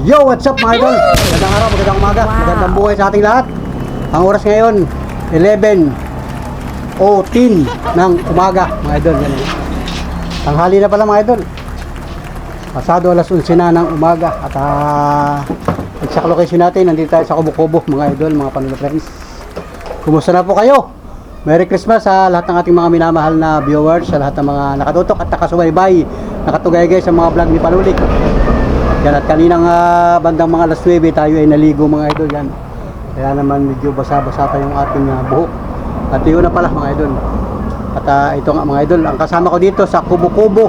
Yo, what's up mga idol? Magandang araw, magandang umaga, magandang buhay sa ating lahat. Ang oras ngayon, 11:10 ng umaga mga idol. Yan. Tanghali na pala mga idol. Pasado alas 11 na ng umaga. At exact location natin, nandito tayo sa Kubo-Kubo mga idol, mga Panula friends. Kumusta na po kayo? Merry Christmas sa lahat ng ating mga minamahal na viewers, sa lahat ng mga nakatutok at nakasubaybay, nakatugay-gay sa mga vlog ni Panulik. Yan, at kaninang bandang mga alas 9 tayo ay naligo mga idol yan. Kaya naman medyo basa-basa pa yung ating buhok. At yun na pala mga idol. At ito nga mga idol, ang kasama ko dito sa Kubo-Kubo.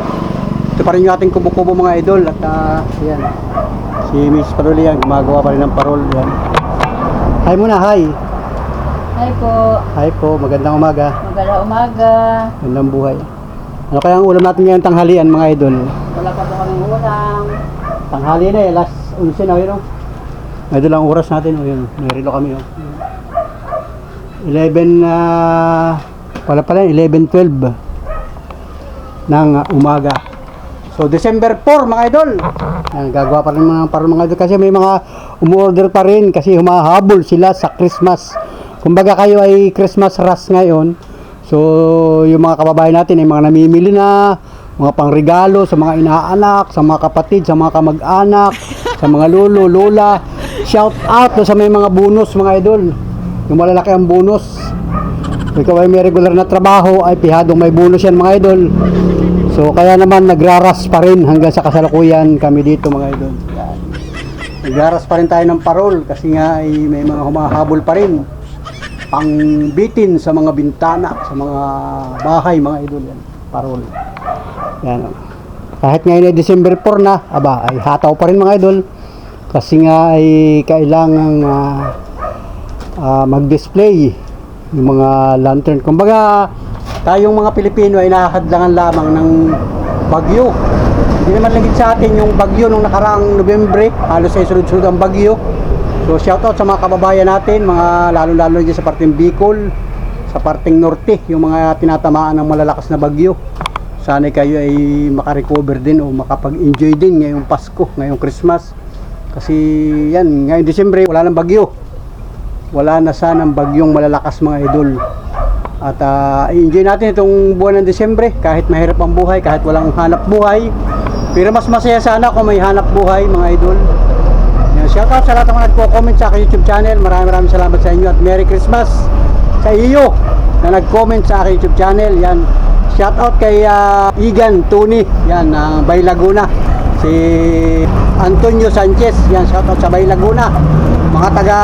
Ito pa rin yung ating Kubo-Kubo mga idol. At yan, si Miss Parol yan, gumagawa pa rin ng parol yan. Hi muna, hi. Hi po. Hi po, magandang umaga. Magandang umaga. Magandang buhay. Ano kaya ang ulam natin ngayon tanghalian mga idol? Wala pa po kaming ulam. Tanghali na last 11 na yun o. Idol ang oras natin o yun, may relo kami o. 11 wala pala 11:12 ng umaga. So December 4 mga idol. Yan, gagawa pa rin mga idol kasi may mga umorder pa rin kasi humahabol sila sa Christmas. Kumbaga kayo ay Christmas rush ngayon. So yung mga kababayan natin ay mga namimili na mga pangregalo sa mga inaanak, sa mga kapatid, sa mga kamag-anak, sa mga lolo, lola. Shout out sa may mga bonus mga idol. Yung malalaki ang bonus. Ikaw ay may regular na trabaho, ay pihadong may bonus yan mga idol. So kaya naman nagraras pa rin hanggang sa kasalukuyan kami dito mga idol. Nagraras pa rin tayo ng parol kasi nga ay may mga humahabol pa rin. Pangbitin sa mga bintana, sa mga bahay mga idol yan. Parol. Yan. Kahit ngayon ay December 4 na, aba, ay hataw pa rin mga idol. Kasi nga ay kailangang mag-display yung mga lantern. Kumbaga, tayong mga Pilipino ay nahahadlangan lamang ng bagyo. Hindi naman lingid sa atin yung bagyo nung nakaraang Nobyembre, halos ay sunod-sunod ang bagyo. So shoutout sa mga kababayan natin, mga lalo-lalo dyan sa parting Bicol, sa parting Norte, yung mga tinatamaan ng malalakas na bagyo. Sana kayo ay makarecover din o makapag-enjoy din ngayong Pasko, ngayong Christmas. Kasi yan, ngayong Disyembre wala nang bagyo. Wala na sanang bagyong malalakas mga idol. At i-enjoy natin itong buwan ng Disyembre kahit mahirap ang buhay, kahit walang hanap buhay. Pero mas masaya sana kung may hanap buhay mga idol. Yan, shoutout sa lahat ng mga nagko-comment sa aking YouTube channel. Maraming salamat sa inyo at Merry Christmas sa iyo na nag-comment sa aking YouTube channel. Yan. Shoutout kay Igan Tony, yan, Bay Laguna. Si Antonio Sanchez, yan, shoutout sa Bay Laguna. Mga taga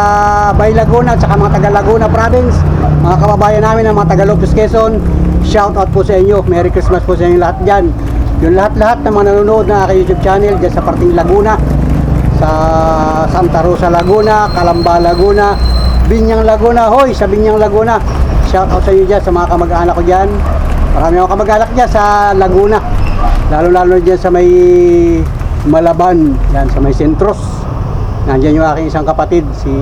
Bay Laguna at saka mga taga Laguna Province, mga kababayan namin ng mga taga Lopez Quezon, shoutout po sa inyo. Merry Christmas po sa inyo lahat dyan. Yung lahat-lahat na mga nanonood na aking YouTube channel dyan sa parting Laguna, sa Santa Rosa Laguna, Calamba Laguna, Binyang Laguna. Hoy, sa Binyang Laguna, shoutout sa inyo dyan, sa mga kamag-anak ko dyan. Marami akong kamag-anak dyan sa Laguna, lalo-lalo dyan sa may Malaban, yan, sa may Sentros. Nandiyan yung aking isang kapatid, si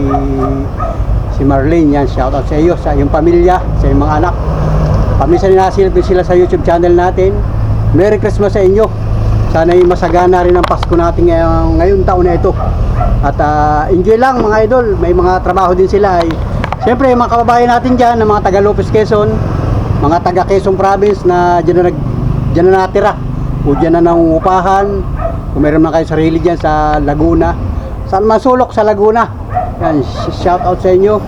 Marlene, yan, shoutout sa iyo, sa iyong pamilya, sa iyong mga anak. Paminsan ninasilip sila sa YouTube channel natin. Merry Christmas sa inyo. Sana ay masagana rin ang Pasko natin ngayong taon na ito. At enjoy lang mga idol, may mga trabaho din sila. Siyempre mga kababayan natin dyan, na mga taga Lopez Quezon, mga taga Quezon Province na dyan na natira o dyan na nangungupahan, kung meron na kayo sarili dyan sa Laguna, saan masulok sa Laguna, yan, shout out sa inyo.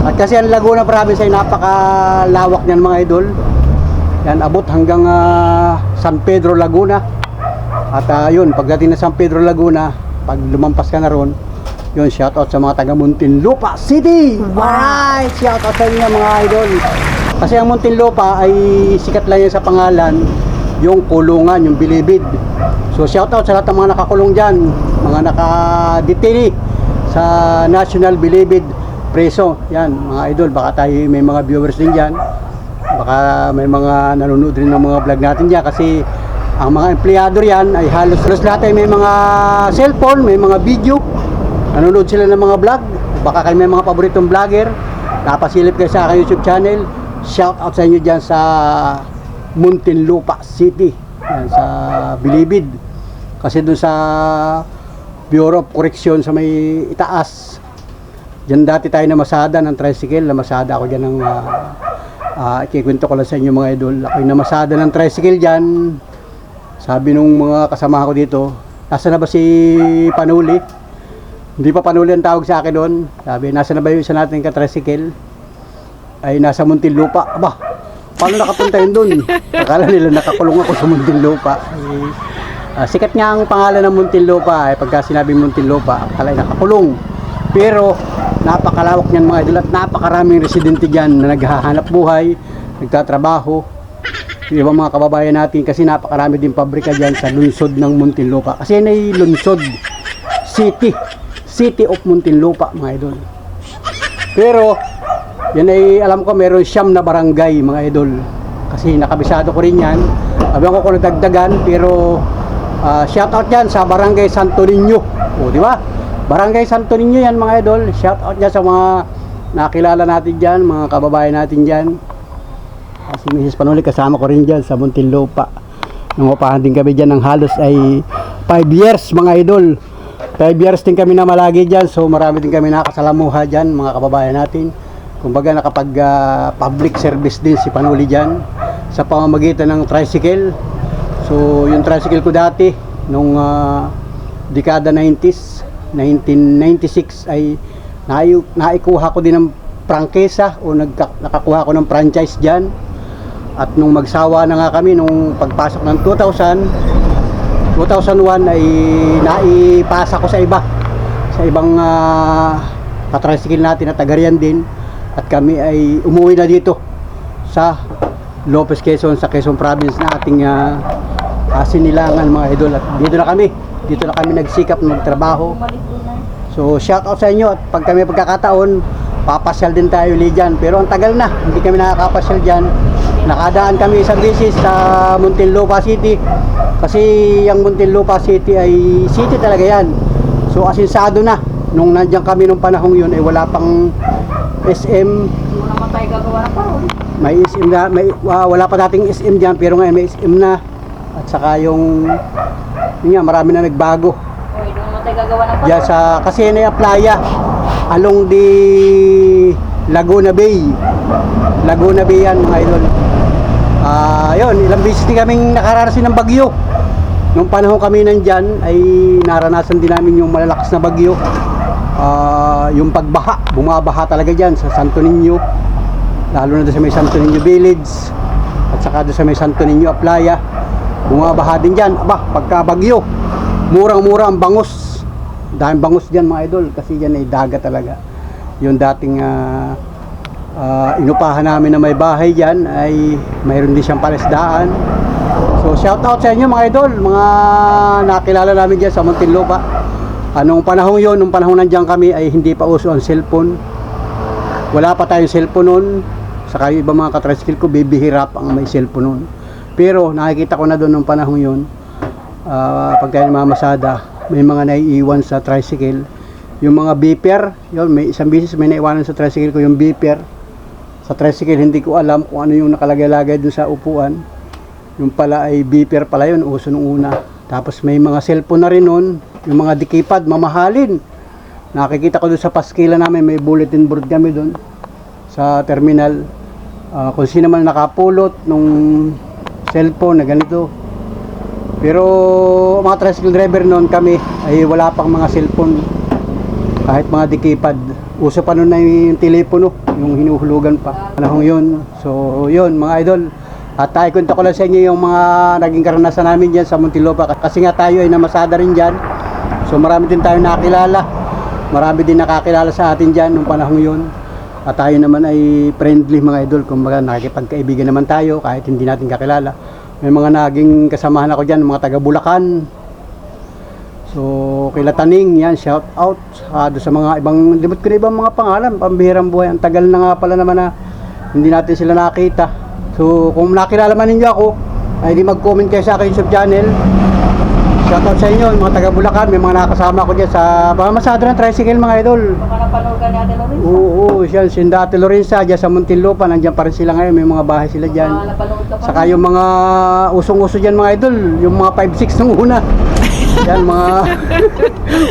At kasi ang Laguna Province ay napakalawak niyan mga idol, yan, abot hanggang San Pedro Laguna. At yun, pagdating na San Pedro Laguna, pag lumampas ka na ron, yun, shout out sa mga taga Muntinlupa City. Alright, shout out sa inyo mga idol. Kasi ang Muntinlupa ay sikat lang yan sa pangalan, yung kulungan, yung Bilibid. So shout out sa lahat ng mga nakakulong dyan, mga nakadetini sa National Bilibid Preso. Yan mga idol, baka tayo may mga viewers din dyan, baka may mga nanonood rin ng mga vlog natin dyan. Kasi ang mga empleyado yan ay halos lahat ay may mga cellphone, may mga video, nanonood sila ng mga vlog. Baka kayo may mga paboritong vlogger, napasilip kayo sa aking YouTube channel. Shout out sa inyo dyan sa Muntinlupa City, yan, sa Bilibid. Kasi doon sa Bureau of Correction sa may itaas. Diyan dati tayo namasada ng tricycle. Namasada ako dyan ng ikikwento ko lang sa inyo mga idol. Ako'y namasada ng tricycle dyan. Sabi nung mga kasama ko dito, nasa na ba si Panuli? Hindi pa Panuli ang tawag sa akin doon. Sabi, nasa na ba yung isa natin ka-tricycle? Ay, nasa Muntinlupa. Aba, paano nakapunta yun doon? Akala nila nakakulong ako sa Muntinlupa. Sikat nga ang pangalan ng Muntinlupa. Pagka sinabi Muntinlupa, akala nakakulong. Pero napakalawak niyan mga idol at napakaraming residente dyan na naghahanap buhay, nagtatrabaho. Yung ibang mga kababayan natin kasi napakarami din pabrika dyan sa lungsod ng Muntinlupa. Kasi yan ay lungsod, city of Muntinlupa mga idol. Pero yan ay alam ko meron 9 na barangay mga idol. Kasi nakabisado ko rin yan. Abihan ko kung nagdagdagan pero shout out yan sa Barangay Santo Niño. O di ba? Barangay Santo Niño yan mga idol. Shout out dyan sa mga nakilala natin dyan, mga kababayan natin dyan. Si Mrs. Panuli kasama ko rin dyan sa Muntinlupa. Nung upahan din kami dyan ng halos ay 5 years mga idol. 5 years din kami na malagi dyan. So marami din kami nakasalamuha dyan mga kababayan natin. Kumbaga nakapag public service din si Panuli dyan sa pamamagitan ng tricycle. So yung tricycle ko dati nung dekada 90s 1996 ay naikuha ko din ng prangkesa o nakakuha ko ng franchise dyan. At nung magsawa na nga kami nung pagpasok ng 2001 ay naipasa ko sa ibang katricycle natin na tagarian din. At kami ay umuwi na dito sa Lopez, Quezon, sa Quezon Province na ating sinilangan mga idol. At dito na kami nagsikap magtrabaho. So shout out sa inyo at pag kami pagkakataon papasyal din tayo ulit dyan. Pero ang tagal na hindi kami nakakapasyal dyan. Nakadaan kami isang beses sa Muntinlupa City kasi yung Muntinlupa City ay city talaga yan. So asinsado na nung nandiyan kami nung panahong yun ay wala pang SM. Naman tayo gagawa ng parol. May SM na, wala pa dating SM dyan pero ngayon may SM na. At saka yun nga, marami na nagbago. Uy, doon naman tayo gagawa ng parol. Diyan sa Casinea Playa along the Laguna Bay. Laguna Bay yan mga idol. Yun, ilang beses din kaming nakararasin ng bagyo. Nung panahon kami nandyan ay naranasan din namin yung malalakas na bagyo. Yung pagbaha, bumabaha talaga dyan sa Santo Niño, lalo na doon sa may Santo Niño Village at saka doon sa may Santo Niño Playa, bumabaha din dyan. Aba, pagka bagyo, murang-mura ang bangus, dahil bangus dyan mga idol kasi dyan ay dagat talaga. Yung dating inupahan namin na may bahay dyan ay mayroon din siyang palisdaan. So shout out sa inyo mga idol, mga nakilala namin dyan sa Muntinlupa. Anong panahon yon, nung panahon nandiyan kami ay hindi pa uso ang cellphone. Wala pa tayong cellphone noon. Saka yung ibang mga katricycle ko, bibihirap ang may cellphone noon. Pero nakikita ko na doon nung panahon yon, pag tayo namamasada, may mga naiiwan sa tricycle. Yung mga beeper, yun, may isang beses may naiwanan sa tricycle ko yung beeper. Sa tricycle, hindi ko alam kung ano yung nakalagay-lagay doon sa upuan. Yung pala ay beeper pala yun, uso nung una. Tapos may mga cellphone na rin noon, yung mga dikipad, mamahalin. Nakikita ko doon sa paskila namin, may bulletin board kami doon sa terminal. Kung sino man nakapulot nung cellphone na ganito. Pero mga tricycle driver noon kami ay wala pang mga cellphone. Kahit mga dikipad. Uso pa noon na yung telepono, yung hinuhulugan pa. Panahon yun. So yun mga idol. At kwento ko lang sa inyo yung mga naging karanasan namin dyan sa Muntinlupa. Kasi nga tayo ay namasada rin dyan. So marami din tayo nakakilala. Marami din nakakilala sa atin dyan nung panahon yun. At tayo naman ay friendly mga idol. Kumbaga nakikipagkaibigan naman tayo kahit hindi natin kakilala. May mga naging kasamahan ako dyan, mga taga Bulacan. So kila Taning, yan, shout out. Doon sa mga ibang, limot ko na ibang mga pangalan, pambihirang buhay. Ang tagal na nga pala naman na hindi natin sila nakita. So kung nakilala man ninyo ako, ay di mag-comment kayo sa akin YouTube channel. Shoutout sa inyo, mga taga Bulacan, may mga nakasama ko dyan sa pamamasada ng tricycle mga idol. Baka napanood ka ni Ate Lorenza. Oo, siya, si Ate Lorenza, dyan sa Muntinlupa, nandiyan pa rin sila ngayon, may mga bahay sila dyan. Baka napanood ka pa. Saka yung mga usong-uso dyan mga idol, yung mga 5-6 nung una. Yan mga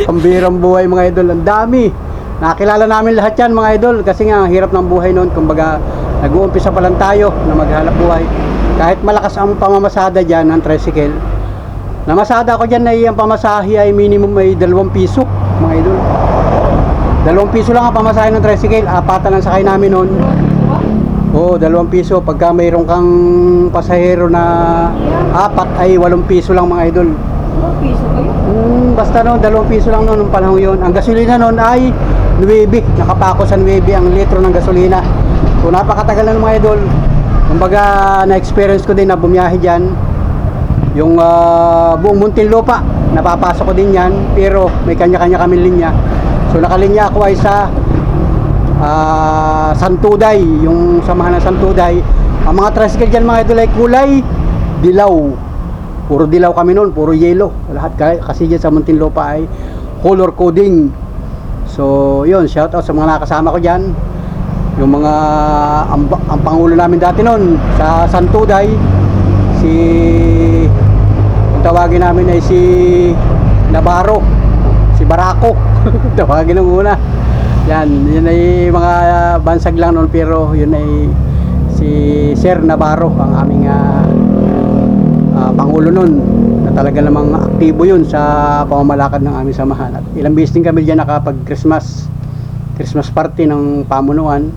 pambirang buhay mga idol. Ang dami. Nakilala namin lahat yan mga idol. Kasi nga ang hirap ng buhay noon. Kumbaga nag-uumpisa pa lang tayo na maghanap buhay. Kahit malakas ang pamamasada dyan ng tricycle. Namasada ko dyan ay ang pamasahe ay minimum ay 2 piso mga idol. 2 piso lang ang pamasahe ng tricycle. 4 ang sakay namin noon. Oo, 2 piso. Pagka mayroon kang pasahero na 4 ay 8 piso lang mga idol. 2 piso kayo? Basta noon, 2 piso lang noon nung panahon yun. Ang gasolina noon ay 9. Nakapako sa 9 ang litro ng gasolina. So napakatagal na mga idol. Kumbaga na-experience ko din na bumiyahe dyan. Yung buong Muntinlupa, napapasok ko din yan. Pero may kanya-kanya kami linya. So nakalinya ako ay sa Santuday, yung samahan ng Santuday. Ang mga tricycle dyan mga idol ay kulay dilaw. Puro dilaw kami noon, puro yellow. Lahat kasi dyan sa Muntinlupa ay color coding. So yun, shout out sa mga nakasama ko dyan. Yung mga ang pangulo namin dati noon sa Santuday, ang tawagin namin ay si Navarro, si Barako. Tawagin ng una. Yan ay mga bansag lang noon, pero yun ay si Sir Navarro ang aming pangulo noon, na talaga namang aktibo yun sa pamamalakad ng aming samahan. At ilang beses din kami dyan nakapag Christmas party ng pamunuan.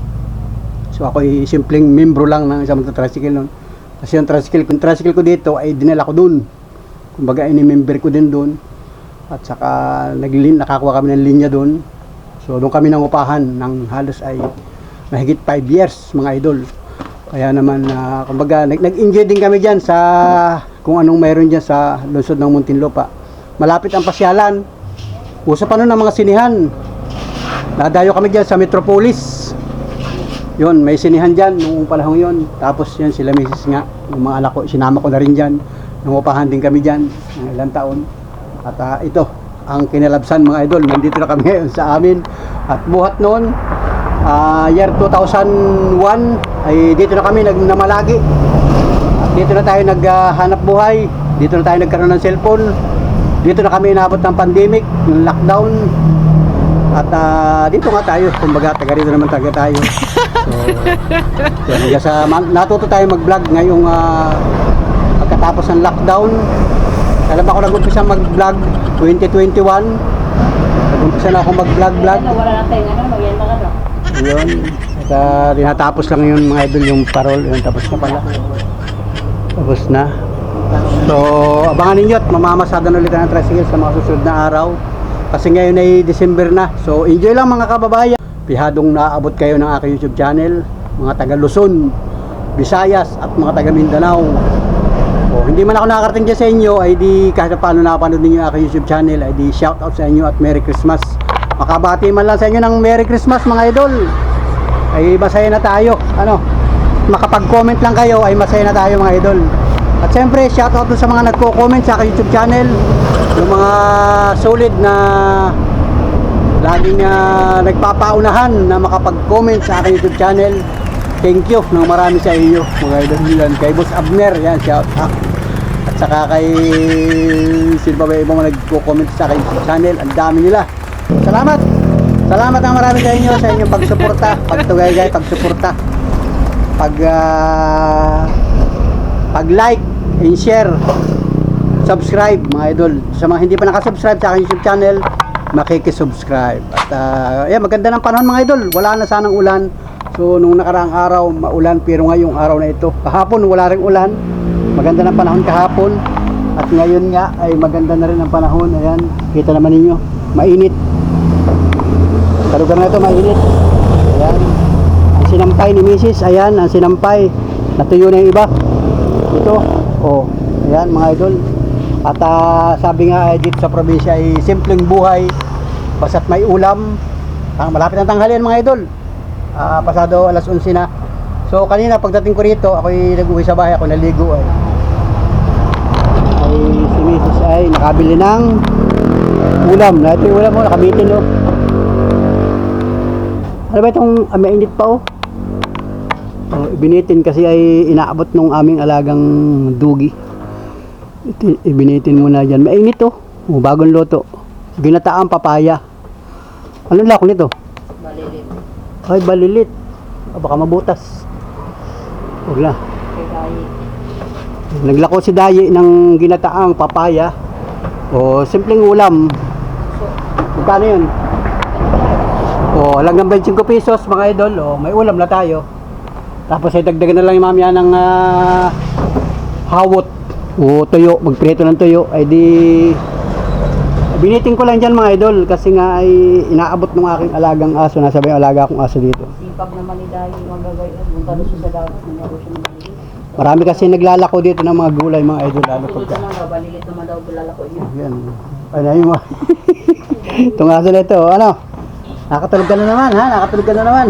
So ako ay simpleng membro lang ng isang tricycle noon. Kasi yung tricycle ko dito ay dinala ko dun. Kumbaga ini-member ko din dun. At saka nakakuha kami ng linya dun. So doon kami nangupahan ng halos ay mahigit 5 years mga idol. Kaya naman kumbaga nag-enjoy din kami dyan sa kung anong mayroon dyan sa lungsod ng Muntinlupa. Malapit ang pasyalan. Uso pa noon ang mga sinihan. Nadayo kami dyan sa Metropolis. Yun, may sinihan dyan noong panahon yun. Tapos yun sila misis nga, yung mga anak ko, sinama ko na rin dyan. Nangupahan din kami dyan ng ilang taon. At ito, ang kinalabsan mga idol, nandito na kami ngayon sa amin. At buhat noon, year 2001, ay dito na kami namalagi. At dito na tayo naghanap buhay. Dito na tayo nagkaroon ng cellphone. Dito na kami inabot ng pandemic, ng lockdown. At dito nga tayo, kumbaga taga rito naman tayo. So, natuto tayo mag-vlog ngayong pagkatapos ng lockdown. Alam ako nag-umpisa mag-vlog 2021. Nag-umpisa na ako mag-vlog. Wala na tayo yan mga ano. Yun. At tinatapos lang yun mga idol, yung parol. Yun, tapos na pala. Tapos na. So, abangan ninyo at mamamasadan ulit ng tricycle sa mga susunod na araw. Kasi ngayon ay December na. So, enjoy lang mga kababayan. Pihadong naaabot kayo ng aking YouTube channel. Mga taga Luzon, Visayas at mga taga Mindanao. O, hindi man ako nakakarating dyan sa inyo, ay di kahit paano nakapanood ninyo ang aking YouTube channel, ay di shout out sa inyo at Merry Christmas. Makabati man lang sa inyo ng Merry Christmas mga idol. Ay masaya na tayo. Makapag-comment lang kayo, ay masaya na tayo mga idol. At siyempre, shout out sa mga nagko-comment sa aking YouTube channel. Yung mga solid na laging nagpapaunahan na makapag-comment sa aking YouTube channel. Thank you ng marami sa inyo mga idol. Yan, kay Boss Abner, yan, shout out. At saka kay sino pa ba ibang nagko-comment sa aking YouTube channel. Ang dami nila. Salamat ng marami sa inyo sa inyong pagsuporta, pagtugay-gay, pagsuporta, pag-like and share, subscribe mga idol. Sa mga hindi pa nakasubscribe sa aking YouTube channel, makikisubscribe. At maganda ng panahon mga idol. Wala na sanang ulan. So nung nakaraang araw maulan, pero ngayong araw na ito, kahapon wala ring ulan. Maganda ng panahon kahapon. At ngayon nga ay maganda na rin ang panahon. Ayan, kita naman ninyo, mainit. Sa lugar na ito mainit. Ayan, ang sinampay ni Mrs. Ayan, ang sinampay. Natuyo na yung iba. Ito, oh, ayan mga idol. At sabi nga dito sa probinsya ay simpleng buhay, basta't may ulam. Malapit ang tanghalian mga idol. Pasado alas 11 na. So kanina pagdating ko rito, ako'y nag-uwi sa bahay, ako naligo ay si Mrs. ay nakabili ng ulam. Ito yung ulam mo, nakabitin oh. Ano ba itong mainit pa oh? Ibinitin kasi ay inaabot nung aming alagang dugi. Ibinitin mo na dyan. Mainit oh. Bagong luto. Ginataang papaya. Anong lako nito? Malilit. Ay, balilit. Baka mabutas. Huwag na. Kay Dayi. Naglako si Dayi ng ginataang papaya. O, simpleng ulam. So, Magkano yun? O, halagang 25 pesos mga idol. O, may ulam na tayo. Tapos ay dagdagan na lang yung mamaya ng hawot. O, tuyo. Magprito ng tuyo. Ay di... Biniting ko lang dyan mga idol. Kasi nga ay inaabot ng aking alagang aso. Nasa ba yung alaga akong aso dito. sipag naman ni Dayi magagawin. Punta doon sa dagat. Nangyaro siya ng malilit. Marami kasi naglalako dito ng mga gulay mga idol. Lalo Susunod pagka... naman daw, balilit naman daw bulalako niya. Yan. Ano yun mo? Itong aso na ito. Ano? Nakatulog ka na naman ha? Nakatulog ka na naman.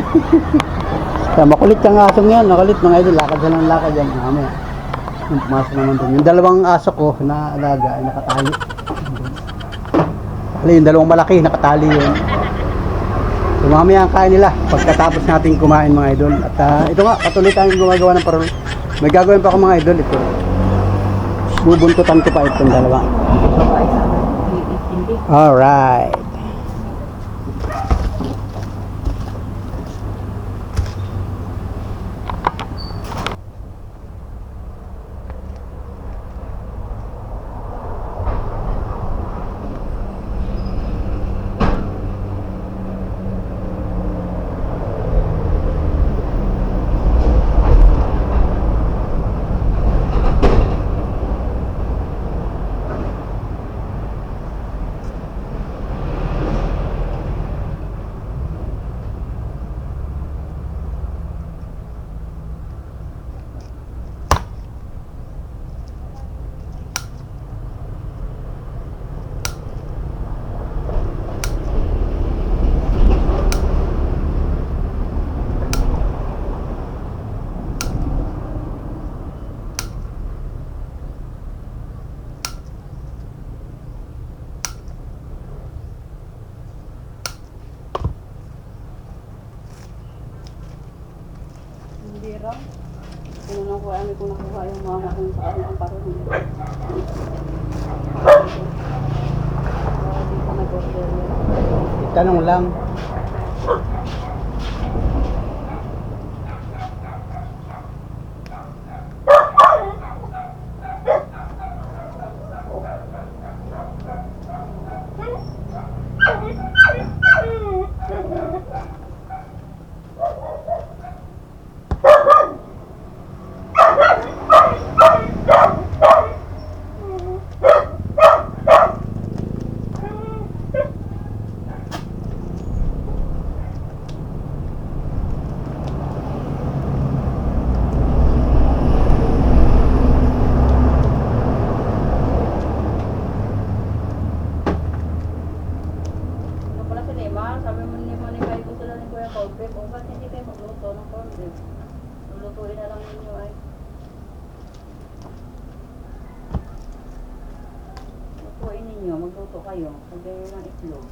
Kaya makulit kang asong yan. Makulit mga idol. Lakad siya ng lakad yan. Mamaya. Yung pumasok naman doon. Yung dalawang aso ko na alaga ay nakatali. Yung dalawang malaki nakatali yun. So mamaya ang kain nila pagkatapos natin kumain mga idol. At ito nga, patuloy tayong gumagawa ng parol. May gagawin pa ako mga idol ito. Bubuntutan ko pa itong dalawa. Babae sa akin. Hindi. Alright. Hindi raw. Kung nakuha, ano kung nakuha yung mama kung sa kanya ang parang hindi. Hindi pa nag-order yun. Tanong lang. Ano pala si Neymar? Sabi mo ni Monica, gusto lang ni Kuya corned beef. O ba't hindi kayo magluto ng corned beef? Lulutuin na lang ninyo ay. Lutuin ninyo, magluto kayo. Lagyan ng itlog.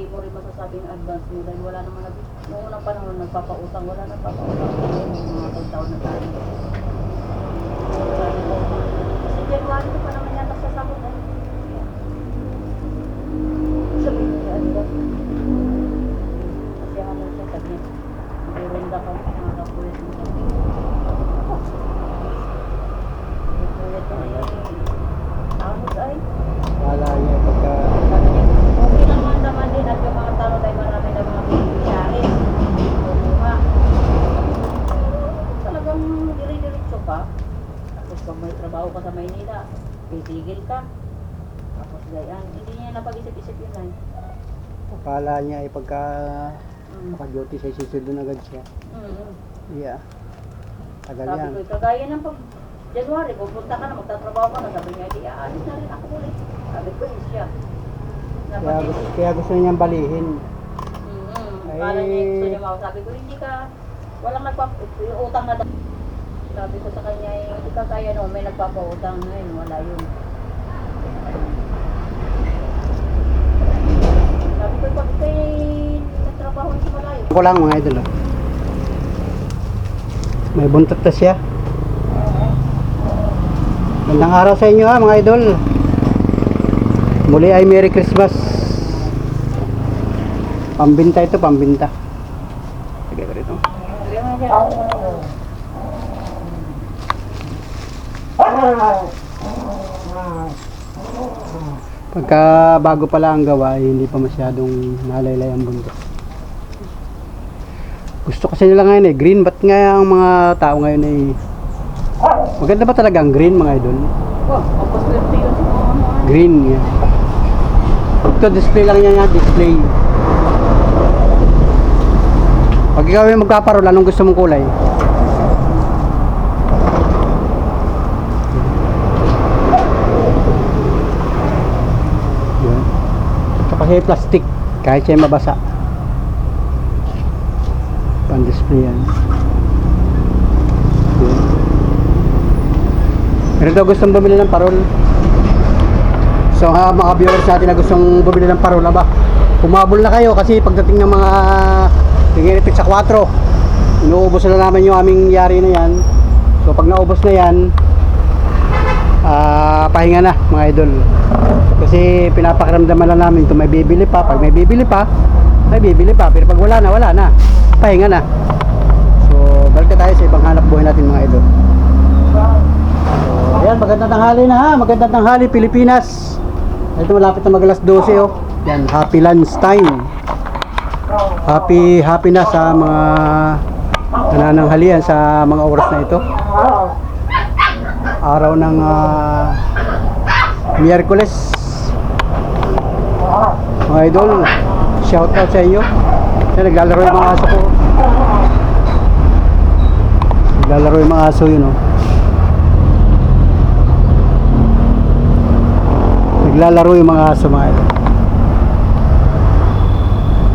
mo rin masasabing advance mo dahil wala naman noong unang panahon nagpapautang, wala nagpapautang. Mga taon na tayo. Kasi January ko pa naman yata sa sakot eh. Sabihin niya, ano ba? Kasi ano siya, sabi niya, magurunda ka, mga kapulit mo sabi. Kapulit mo ay, ahos ay. Wala niya pagka... Sabi niya, okay naman din at yung mga talo tayo marami na mga pinipiyari. Kumuha. Talagang dire-diretso ka. Tapos pag may trabaho ka sa Maynila, titigil ka. Tapos gayan. Hindi niya napag-isip-isip yun ay. Akala niya ay pagka... Maka-duty sa susunod agad siya. Yeah. Tagal Sabi yan. ko, kagaya ng pag January, pupunta ka na, magtatrabaho ka na. Sabi niya, di aalis na rin ako ulit. Sabi ko, yun siya. Kaya gusto niyang balihin. Kala niya gusto niya mao. Sabi ko, hindi ka, walang utang na daw. Sabi ko sa kanya, hindi ka kaya no, may nagpapautang ngayon, wala yun. Sabi ko, pag kayo nagtrabaho sa malayo. Ako lang mga idol. May buntot na siya. Magandang araw sa inyo ha mga idol. Muli ay Merry Christmas. Pambinta ito, pambinta. Sige ko rito. Pagka bago pala ang gawa, hindi pa masyadong nalaylay ang buntot. Gusto kasi nila ngayon green. Ba't nga ang mga tao ngayon maganda ba talaga ang green mga idol? Wow, ang paswerte yun. Green yan. Ito display lang yan, display. Pag ikaw ay magpaparol, anong gusto mong kulay? Yan. Ito kasi plastic, kahit siya mabasa. Pan-display yan. Yan. Pero daw gustong bumili ng parol. So mga viewers natin na gustong bumili ng parol ba? Humabol na kayo kasi pagdating ng mga tingin sa 4, inuubos na naman yung aming yari na yan. So pag naubos na yan, pahinga na mga idol. Kasi pinapakiramdaman na namin kung may bibili pa. Pag may bibili pa, may bibili pa. Pero pag wala na, pahinga na. So balik tayo sa ibang hanap buhay natin mga idol. Ayan, magandang tanghali na ha. Magandang tanghali Pilipinas. Ito malapit na mag-alas 12 oh. Yan, happy lunch time. Happy na sa mga nanananghalian sa mga oras na ito. Araw ng Miyerkules. Mga idol, shout out sa inyo. Yan, naglalaro yung mga aso ko. Naglalaro yung mga aso yun oh. Naglalaro yung mga aso mga idol.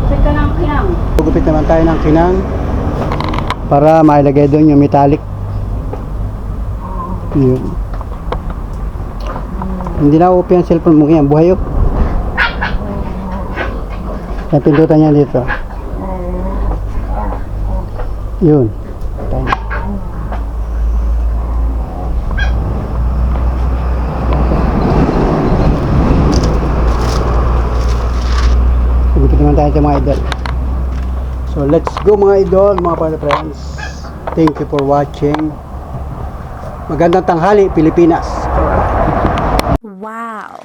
Gupit ka ng kinang. Gupit naman tayo ng kinang para mailagay doon yung metallic. Yun. Hindi na upi ang cellphone mo yan. Buhay yun. Yung pindutan niya dito. Yun. Tayo. Gupit naman tayo sa mga idol. So let's go mga idol, mga pala friends. Thank you for watching. Magandang tanghali Pilipinas. Wow.